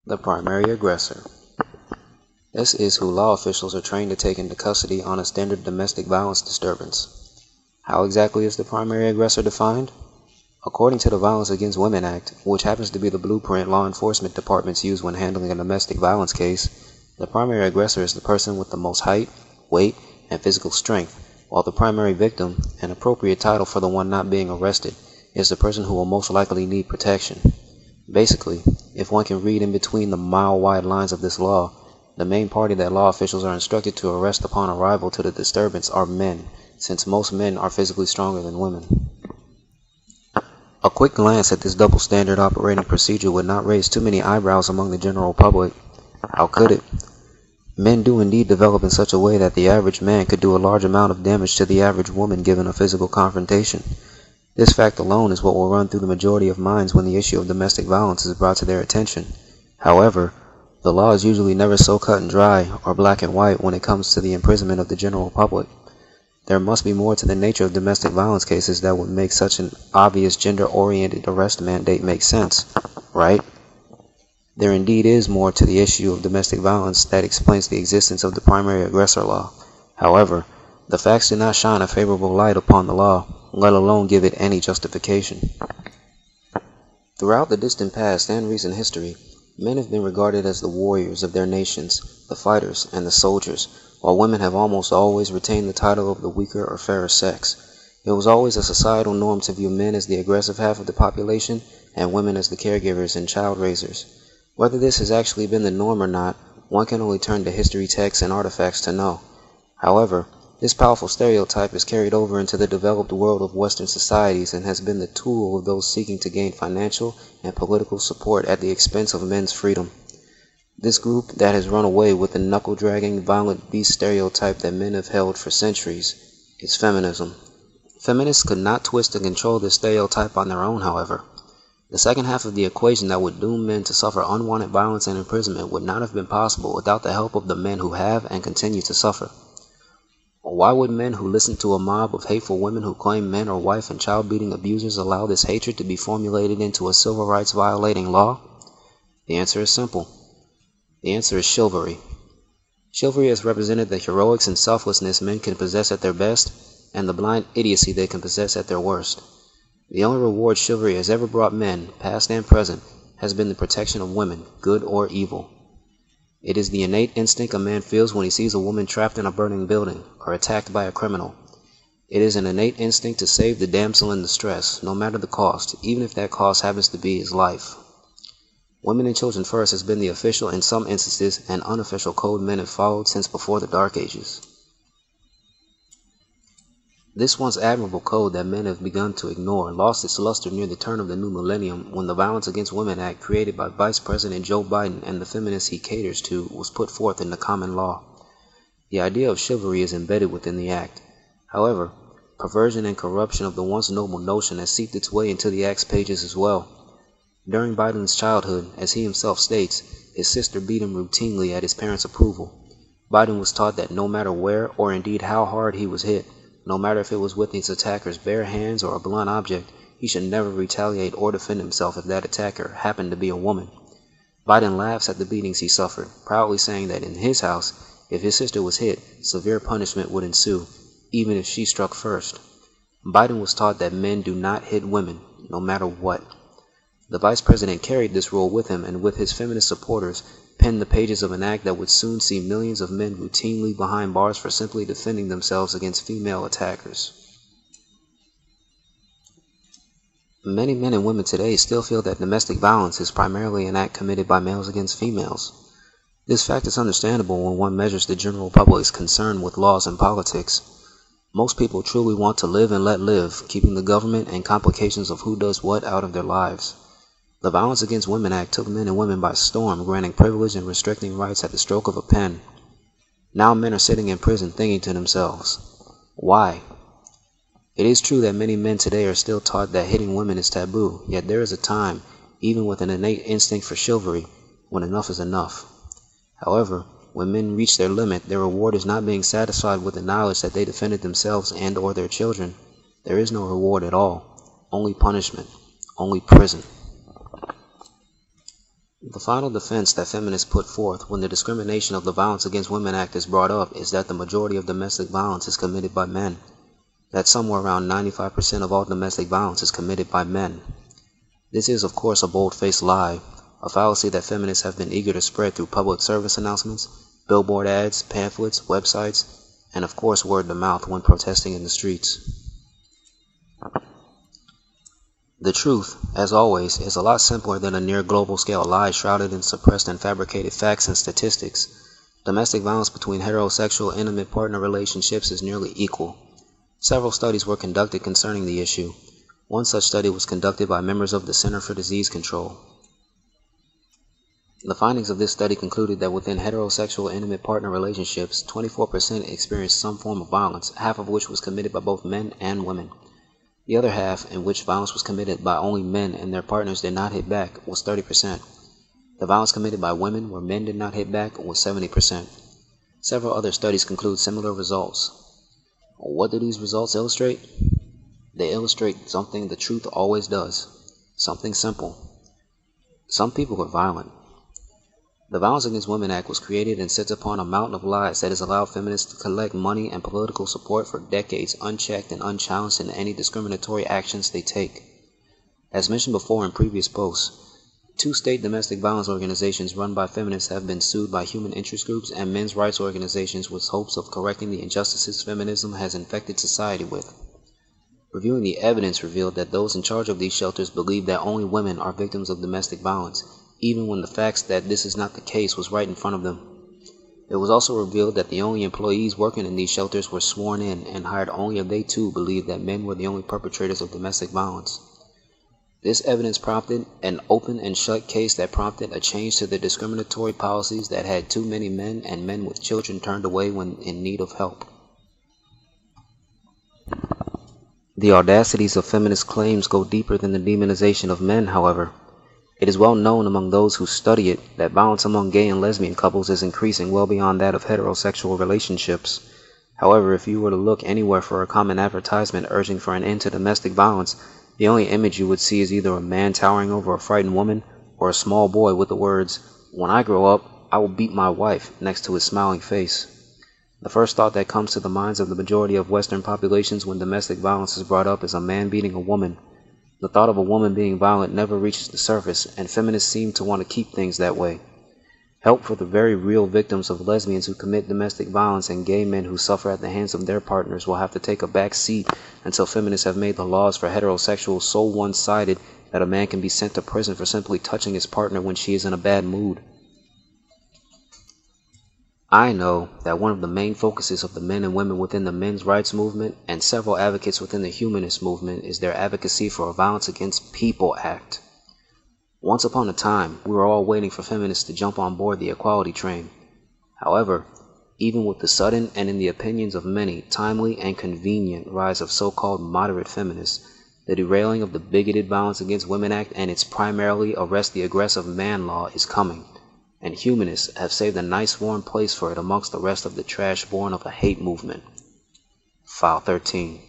The primary aggressor. This is who law officials are trained to take into custody on a standard domestic violence disturbance. How exactly is the primary aggressor defined? According to the Violence Against Women Act, which happens to be the blueprint law enforcement departments use when handling a domestic violence case, the primary aggressor is the person with the most height, weight, and physical strength, while the primary victim, an appropriate title for the one not being arrested, is the person who will most likely need protection. Basically, if one can read in between the mile-wide lines of this law, the main party that law officials are instructed to arrest upon arrival to the disturbance are men, since most men are physically stronger than women. A quick glance at this double standard operating procedure would not raise too many eyebrows among the general public. How could it? Men do indeed develop in such a way that the average man could do a large amount of damage to the average woman given a physical confrontation. This fact alone is what will run through the majority of minds when the issue of domestic violence is brought to their attention. However, the law is usually never so cut and dry or black and white when it comes to the imprisonment of the general public. There must be more to the nature of domestic violence cases that would make such an obvious gender-oriented arrest mandate make sense, right? There indeed is more to the issue of domestic violence that explains the existence of the primary aggressor law. However, the facts do not shine a favorable light upon the law, let alone give it any justification. Throughout the distant past and recent history, men have been regarded as the warriors of their nations, the fighters and the soldiers, while women have almost always retained the title of the weaker or fairer sex. It was always a societal norm to view men as the aggressive half of the population and women as the caregivers and child raisers. Whether this has actually been the norm or not, one can only turn to history texts and artifacts to know. However, this powerful stereotype is carried over into the developed world of Western societies and has been the tool of those seeking to gain financial and political support at the expense of men's freedom. This group that has run away with the knuckle-dragging, violent beast stereotype that men have held for centuries is feminism. Feminists could not twist and control this stereotype on their own, however. The second half of the equation that would doom men to suffer unwanted violence and imprisonment would not have been possible without the help of the men who have and continue to suffer. Why would men who listen to a mob of hateful women who claim men are wife and child-beating abusers allow this hatred to be formulated into a civil rights violating law? The answer is simple. The answer is chivalry. Chivalry has represented the heroics and selflessness men can possess at their best, and the blind idiocy they can possess at their worst. The only reward chivalry has ever brought men, past and present, has been the protection of women, good or evil. It is the innate instinct a man feels when he sees a woman trapped in a burning building, or attacked by a criminal. It is an innate instinct to save the damsel in distress, no matter the cost, even if that cost happens to be his life. Women and children first has been the official, in some instances, and unofficial code men have followed since before the Dark Ages. This once admirable code that men have begun to ignore lost its luster near the turn of the new millennium when the Violence Against Women Act created by Vice President Joe Biden and the feminists he caters to was put forth in the common law. The idea of chivalry is embedded within the act. However, perversion and corruption of the once noble notion has seeped its way into the act's pages as well. During Biden's childhood, as he himself states, his sister beat him routinely at his parents' approval. Biden was taught that no matter where or indeed how hard he was hit, no matter if it was with his attacker's bare hands or a blunt object, he should never retaliate or defend himself if that attacker happened to be a woman. Biden laughs at the beatings he suffered, proudly saying that in his house, if his sister was hit, severe punishment would ensue, even if she struck first. Biden was taught that men do not hit women, no matter what. The vice president carried this rule with him and with his feminist supporters penned the pages of an act that would soon see millions of men routinely behind bars for simply defending themselves against female attackers. Many men and women today still feel that domestic violence is primarily an act committed by males against females. This fact is understandable when one measures the general public's concern with laws and politics. Most people truly want to live and let live, keeping the government and complications of who does what out of their lives. The Violence Against Women Act took men and women by storm, granting privilege and restricting rights at the stroke of a pen. Now men are sitting in prison thinking to themselves, why? It is true that many men today are still taught that hitting women is taboo, yet there is a time, even with an innate instinct for chivalry, when enough is enough. However, when men reach their limit, their reward is not being satisfied with the knowledge that they defended themselves and or their children. There is no reward at all, only punishment, only prison. The final defense that feminists put forth when the Discrimination of the Violence Against Women Act is brought up is that the majority of domestic violence is committed by men. That somewhere around 95% of all domestic violence is committed by men. This is, of course, a bold-faced lie, a fallacy that feminists have been eager to spread through public service announcements, billboard ads, pamphlets, websites, and of course word of mouth when protesting in the streets. The truth, as always, is a lot simpler than a near global scale lie shrouded in suppressed and fabricated facts and statistics. Domestic violence between heterosexual intimate partner relationships is nearly equal. Several studies were conducted concerning the issue. One such study was conducted by members of the Center for Disease Control. The findings of this study concluded that within heterosexual intimate partner relationships, 24% experienced some form of violence, half of which was committed by both men and women. The other half, in which violence was committed by only men and their partners did not hit back, was 30%. The violence committed by women where men did not hit back was 70%. Several other studies conclude similar results. What do these results illustrate? They illustrate something the truth always does. Something simple. Some people are violent. The Violence Against Women Act was created and sits upon a mountain of lies that has allowed feminists to collect money and political support for decades unchecked and unchallenged in any discriminatory actions they take. As mentioned before in previous posts, 2 state domestic violence organizations run by feminists have been sued by human interest groups and men's rights organizations with hopes of correcting the injustices feminism has infected society with. Reviewing the evidence revealed that those in charge of these shelters believe that only women are victims of domestic violence, even when the facts that this is not the case was right in front of them. It was also revealed that the only employees working in these shelters were sworn in and hired only if they too believed that men were the only perpetrators of domestic violence. This evidence prompted an open and shut case that prompted a change to the discriminatory policies that had too many men and men with children turned away when in need of help. The audacities of feminist claims go deeper than the demonization of men, however. It is well known among those who study it that violence among gay and lesbian couples is increasing well beyond that of heterosexual relationships. However, if you were to look anywhere for a common advertisement urging for an end to domestic violence, the only image you would see is either a man towering over a frightened woman or a small boy with the words, "When I grow up, I will beat my wife," next to his smiling face. The first thought that comes to the minds of the majority of Western populations when domestic violence is brought up is a man beating a woman. The thought of a woman being violent never reaches the surface, and feminists seem to want to keep things that way. Help for the very real victims of lesbians who commit domestic violence and gay men who suffer at the hands of their partners will have to take a back seat until feminists have made the laws for heterosexuals so one-sided that a man can be sent to prison for simply touching his partner when she is in a bad mood. I know that one of the main focuses of the men and women within the men's rights movement and several advocates within the humanist movement is their advocacy for a Violence Against People Act. Once upon a time, we were all waiting for feminists to jump on board the equality train. However, even with the sudden and in the opinions of many, timely and convenient rise of so-called moderate feminists, the derailing of the bigoted Violence Against Women Act and its primarily arrest the aggressive man law is coming. And humanists have saved a nice warm place for it amongst the rest of the trash born of a hate movement. File 13.